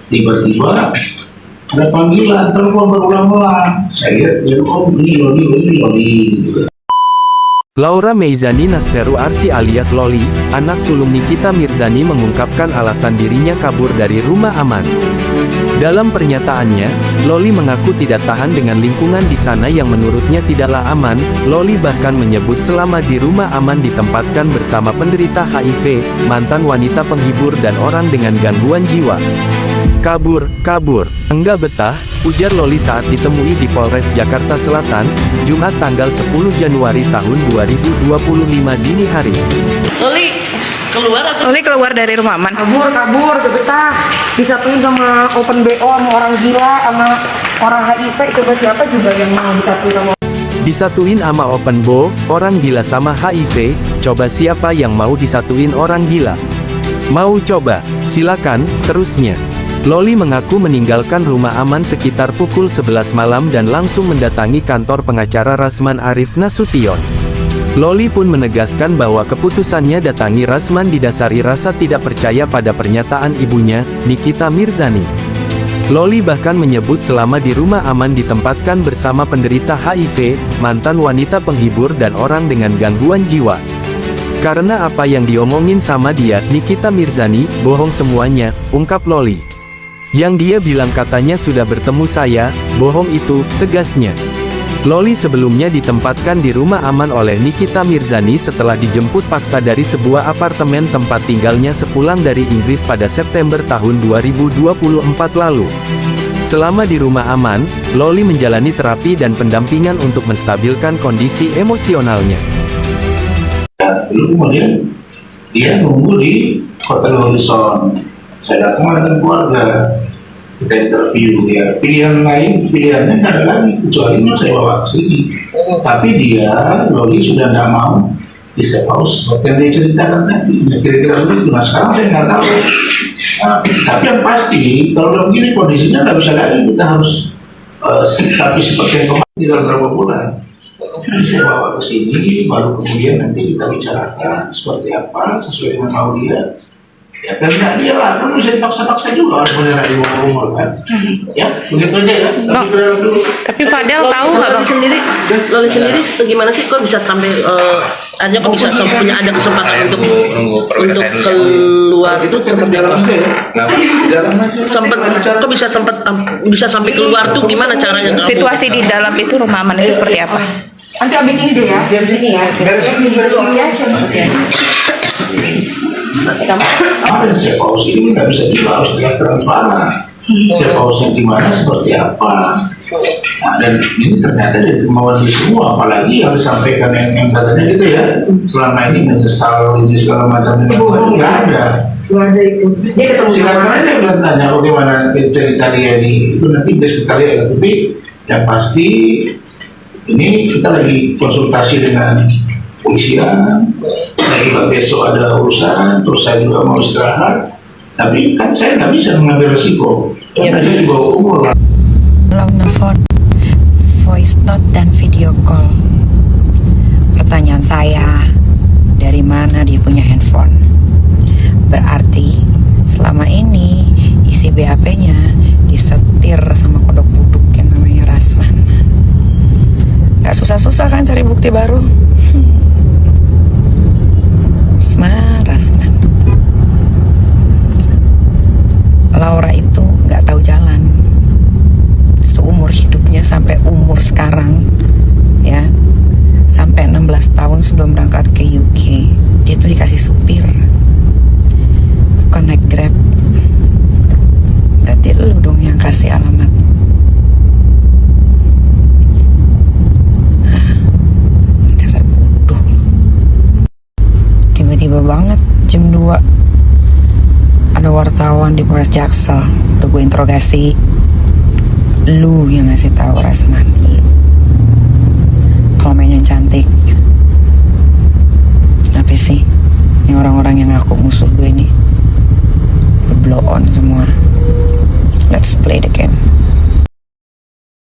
tiba-tiba ada panggilan telepon berulang-ulang. Saya lihat dia, oh ini Loli gitu. Laura Meizani Nasseru Arsi alias Loli, anak sulung Nikita Mirzani mengungkapkan alasan dirinya kabur dari rumah aman. Dalam pernyataannya, Loli mengaku tidak tahan dengan lingkungan di sana yang menurutnya tidaklah aman. Loli bahkan menyebut selama di rumah aman ditempatkan bersama penderita HIV, mantan wanita penghibur dan orang dengan gangguan jiwa. Kabur, enggak betah, ujar Loli saat ditemui di Polres Jakarta Selatan, Jumat tanggal 10 Januari tahun 2025 dini hari. Loli keluar atau? Loli keluar dari rumah aman. Kabur, gak betah. Disatuin sama open BO, sama orang gila, sama orang HIV, coba siapa juga yang mau disatuin sama. Disatuin sama open BO, orang gila sama HIV, coba siapa yang mau disatuin orang gila? Mau coba? Silakan, terusnya. Loli mengaku meninggalkan rumah aman sekitar pukul 11 malam dan langsung mendatangi kantor pengacara Rasman Arif Nasution. Loli pun menegaskan bahwa keputusannya datangi Rasman didasari rasa tidak percaya pada pernyataan ibunya, Nikita Mirzani. Loli bahkan menyebut selama di rumah aman ditempatkan bersama penderita HIV, mantan wanita penghibur dan orang dengan gangguan jiwa. Karena apa yang diomongin sama dia, Nikita Mirzani, bohong semuanya, ungkap Loli. Yang dia bilang katanya sudah bertemu saya, bohong itu, tegasnya. Loli sebelumnya ditempatkan di rumah aman oleh Nikita Mirzani setelah dijemput paksa dari sebuah apartemen tempat tinggalnya sepulang dari Inggris pada September tahun 2024 lalu. Selama di rumah aman, Loli menjalani terapi dan pendampingan untuk menstabilkan kondisi emosionalnya. Lalu kemudian dia nunggu di Hotel Horizon. Saya datang dengan keluarga, kita interview ya. Pilihannya nggak ada lagi kecuali saya bawa ke sini. Tapi Loli sudah tidak mau di safe house seperti yang dia ceritakan tadi. Kira-kira begitu. Nah sekarang saya nggak tahu. Tapi yang pasti kalau udah begini kondisinya nggak bisa lagi, kita harus sikapi seperti yang kemarin di dalam beberapa bulan. Jadi saya bawa ke sini, baru kemudian nanti kita bicarakan seperti apa sesuai dengan mau dia. Ya karena dia lah, kan bisa dipaksa-paksa juga harus beneran di bawah umur kan. Ya, begitu aja ya. Tapi Fadel tahu nggak Bang? Loli sendiri gimana sih kok bisa sampai ada kok bisa punya ada kesempatan untuk keluar itu seperti apa? Kok bisa sampai keluar tuh gimana caranya? Situasi di dalam itu rumah aman itu seperti apa? Nanti abis ini deh ya, di sini ya. Apa yang safe house ini nggak bisa juga harus jelas transparan. Safe house-nya gimana, seperti apa. Nah, dan ini ternyata dari kemauan di semua, apalagi yang disampaikan MM katanya gitu ya, selama ini menyesal ini segala macam ini nggak ada. Nggak ada itu. Dia ketemu Silakan aja bilang tanya bagaimana cerita dia ini, itu nanti kita lihat ya. Tapi yang pasti ini kita lagi konsultasi dengan polisian. Saya juga besok ada urusan, terus saya juga mau istirahat. Tapi kan saya nggak bisa mengambil resiko karena dia di bawah umur. Long nelfon, voice note dan video call. Pertanyaan saya, dari mana dia punya handphone? Berarti selama ini isi BAP-nya disetir sama kodok buduk yang namanya Rasman. Gak susah-susah kan cari bukti baru? Rasman. Laura itu gak tahu jalan seumur hidupnya sampai umur sekarang ya, sampai 16 tahun sebelum berangkat ke UK dia tuh dikasih supir, bukan naik Grab. Berarti lu dong yang kasih alamat. Dasar bodoh. Tiba-tiba banget jam 2 ada wartawan di Polres Jaksel, udah gue interogasi. Lu yang ngasih tahu Rasman, lu. Kalau mainnya cantik, apa sih? Ini orang-orang yang ngaku musuh gue ini, blow on semua. Let's play the game.